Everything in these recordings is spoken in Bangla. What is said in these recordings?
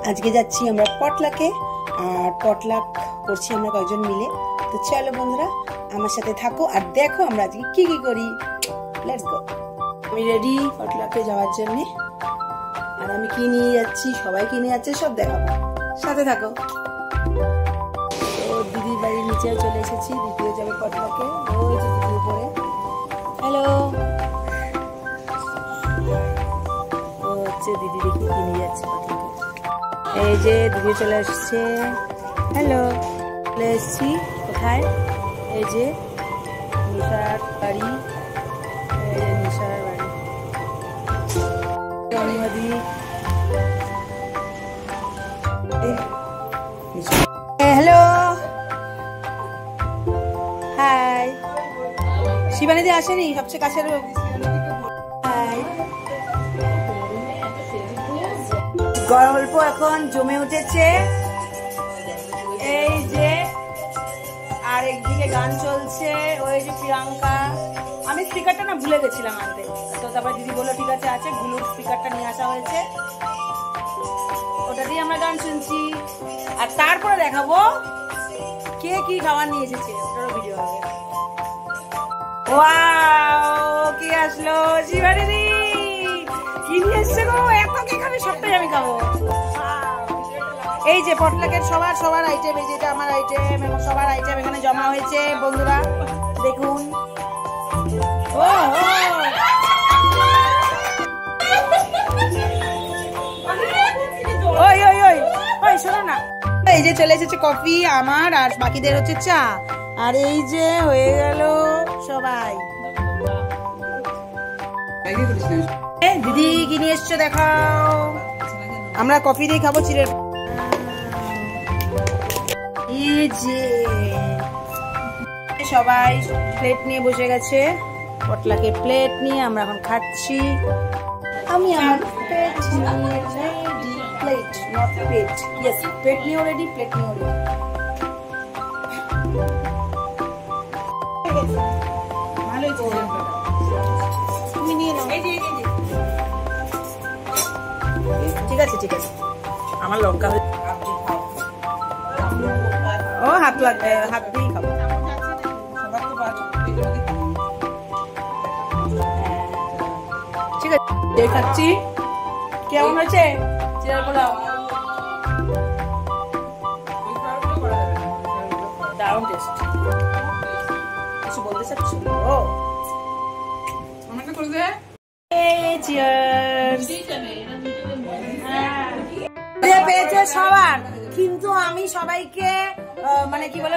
আজকে যাচ্ছি আমরা পটলাকে, আর পটলাক করছি আমরা কয়েকজন মিলে। তো চলো বন্ধুরা আমার সাথে থাকো আর দেখো আমরা আজকে কি কি করি। Let's go. আমি রেডি পটলাকে যাওয়ার জন্য, আর আমি কি নিয়ে যাচ্ছি, সবাই কি নিয়ে যাচ্ছে সব দেখাবো, সাথে থাকো। তো দিদির বাড়ির নিচে চলে এসেছি, দিদিও যাবে পটলাকে। ওই যে দিদির উপরে, হ্যালো। ও হচ্ছে দিদি, দেখি কি নিয়ে যাচ্ছে পটলাকে। এই যে দিদি চলে আসছে, হ্যালো। চলে এসেছি কোথায়, এই যে নিশার বাড়ি, নিশার বাড়ি অনুমতি। Hello, high. শিবানীদি আসেনি, সবচেয়ে কাছের। হাই। গল্প এখন জমে উঠেছে, এই যে আর একদিকে গান চলছে, ওই যে প্রিয়াঙ্কা। আমি স্পিকারটা না ভুলে গেছিলাম আনতে, তো তারপর দিদি বললো ঠিক আছে, আছে ব্লুটুথ স্পিকারটা নিয়ে আসা হয়েছে, ওটা দিয়ে আমরা গান শুনছি। আর তারপরে দেখাবো কে কি খাবার নিয়ে এসেছে, ওটারও ভিডিও হবে। ওয়াও, কি আসলো শিবা দিদি, কি নিয়ে এসছে গো, এত কেক আমি সবটাই আমি খাবো। এই যে পটলাকের সবার আইটেম, এই যেটা আমার আইটেম এবং সবার আইটেম এখানে জমা হয়েছে বন্ধুরা, দেখুন। ওই ওই ওই ওই শোনো না, এই যে চলে এসেছে কফি আমার, আর বাকিদের হচ্ছে চা। আর এই যে হয়ে গেল সবাই। দিদি কি নিয়ে এসছো দেখাও, আমরা কফি দিয়ে খাবো চিড়ের। এই যে সবাই প্লেট নিয়ে বসে গেছে, পটলাকে প্লেট নিয়ে আমরা এখন খাচ্ছি। আমি আমার প্লেট নিয়ে ready, plate not plate, yes plate নিয়ে রেডি, প্লেট নিয়ে রেডি। ভালোই তো, তুমি নিয়ে নাও। ঠিক আছে ঠিক আছে, আমার লঙ্কা ও হাত লাগবে, হাত দিয়ে খাবো। ঠিক আছে খাচ্ছি। কেমন হয়েছে চিড়ের পোলাও? দারুণ টেস্ট। কিছু বলতে চাচ্ছ? ও পেয়েছে সবার, কিন্তু আমি সবাইকে মানে কি বলে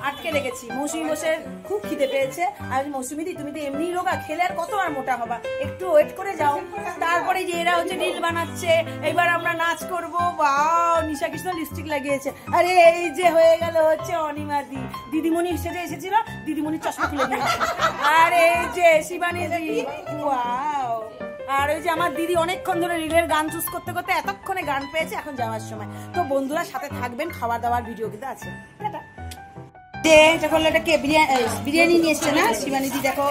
আটকে রেখেছি। মৌসুমি বসে খুব খিদে পেয়েছে, আর মৌসুমি দি তুমি তো এমনি রোগা, খেলে আর কত আর মোটা হবা, একটু ওয়েট করে যাও। তারপরে যে এরা হচ্ছে রিল বানাচ্ছে, এবার আমরা নাচ করবো। বাও, নিশা কৃষ্ণ লিপস্টিক লাগিয়েছে। আরে এই যে হয়ে গেল হচ্ছে অনিমাদি, দিদিমণি সেজে এসেছিল, দিদিমণির চশমা খুলে দিয়েছে। আর এই যে শিবানী দি, ওয়াও। আর ওই যে আমার দিদি অনেকক্ষণ ধরে রিলের গান চুজ করতে করতে এতক্ষণে গান পেয়েছে, এখন যাওয়ার সময়। তো বন্ধুরা সাথে থাকবেন, খাবার দাবার ভিডিও কিন্তু আছে। বিরিয়ানি নিয়ে এসছে না শিবানী দি, দেখো।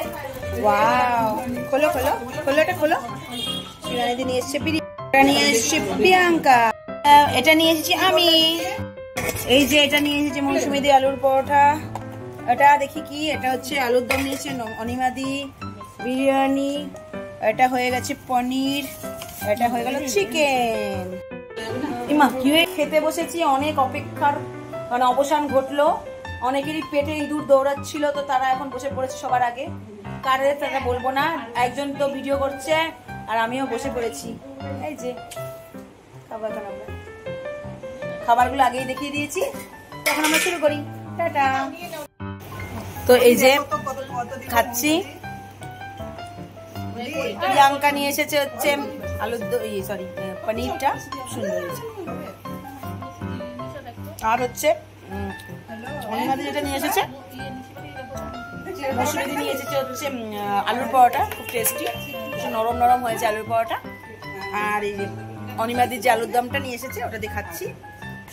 ওয়াও, খোলো খোলো খোলো, এটা খোলো। শিবানী দি নিয়ে এসছে বিরিয়ানি, নিয়ে এসছে প্রিয়াঙ্কা, এটা নিয়ে এসেছি আমি। এই যে এটা নিয়ে এসেছে মৌসুমি দি, আলুর পরোটা। এটা দেখি কি, এটা হচ্ছে আলুর দম নিয়েছে অনিমা দি, বিরিয়ানি। এটা হয়ে গেছে পনির, এটা হয়ে গেল চিকেন। ইমা কি খেতে বসেছি, অনেক অপেক্ষার মানে অবসান ঘটলো। অনেকেরই পেটে ইঁদুর দৌড়াচ্ছিল, তো তারা এখন বসে পড়েছে সবার আগে। কারে তারা বলবো না, একজন তো ভিডিও করছে আর আমিও বসে পড়েছি। এই যে খাবারগুলো আগেই দেখিয়ে দিয়েছি, এখন আমরা শুরু করি। টাটা। তো এই যে খাচ্ছি। প্রিয়াঙ্কা নিয়ে এসেছে হচ্ছে আলুর সরি পনিরটা, খুব সুন্দর হয়েছে। আর হচ্ছে অনিমাদি যেটা নিয়ে এসেছে, মৌসুমি নিয়ে এসেছে হচ্ছে আলুর পরোটা, খুব টেস্টি, নরম নরম হয়েছে আলুর পরোটা। আর এই যে অনিমাদির যে আলুর দমটা নিয়ে এসেছে, ওটা দিয়ে খাচ্ছি।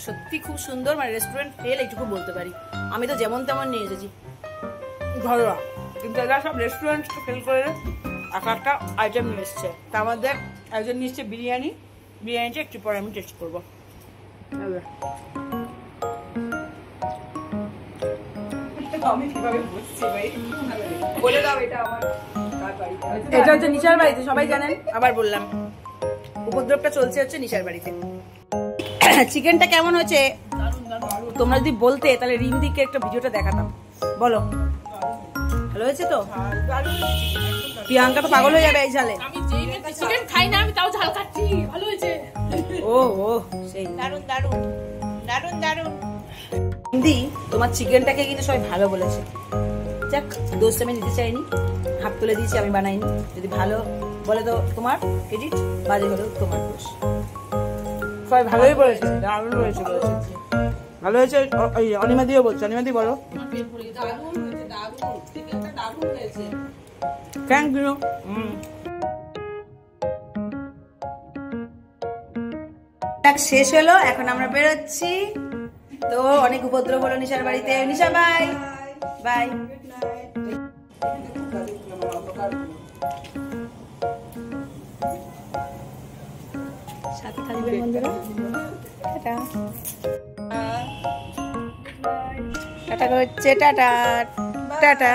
সত্যি খুব সুন্দর, মানে রেস্টুরেন্ট ফেল এইটুকু বলতে পারি। আমি তো যেমন তেমন নিয়ে এসেছি ঘরোয়া, কিন্তু এরা সব রেস্টুরেন্ট ফেল করে একটা আইটেম নিয়ে এসছে। তার মধ্যে একজন নিয়ে এসছে বিরিয়ানি, বিরিয়ানিটা একটু পরে আমি টেস্ট করবো। এটা হচ্ছে নিশার বাড়িতে, সবাই জানেন, আবার বললাম উপদ্রবটা চলছে হচ্ছে নিশার বাড়িতে। চিকেনটা কেমন হয়েছে তোমরা যদি বলতে তাহলে রিমদিকে একটা ভিডিওটা দেখাতাম। বলো ভালো হয়েছে তো? প্রিয়াঙ্কা তো পাগল হয়ে যাবে এই ঝালে। আমি চিকেন খাই না, আমি তাও ঝাল খাচ্ছি। ভালো হয়েছে। ও ও সেই দারুন দারুন দারুন দারুন। রিমদি তোমার চিকেনটাকে কিন্তু সবাই ভালো বলেছে। যাক, দোষটা আমি নিতে চাইনি, হাত তুলে দিয়েছি, আমি বানাইনি। যদি ভালো বলে তো তোমার ক্রেডিট, বাজে হলেও তোমার দোষ। সবাই ভালোই বলেছে, দারুণ হয়েছে বলেছে, ভালো হয়েছে। অনিমা দিও বলছো, অনিমা দি বলো। Thank you. শেষ হলো, এখন আমরা বেরোচ্ছি। তো অনেক উপদ্রব হলো নিশার বাড়িতে। নিশা বাই বাই। সাথে থাকবেন বন্ধুরা। টাটা টাটা করছে, টাটা টাটা।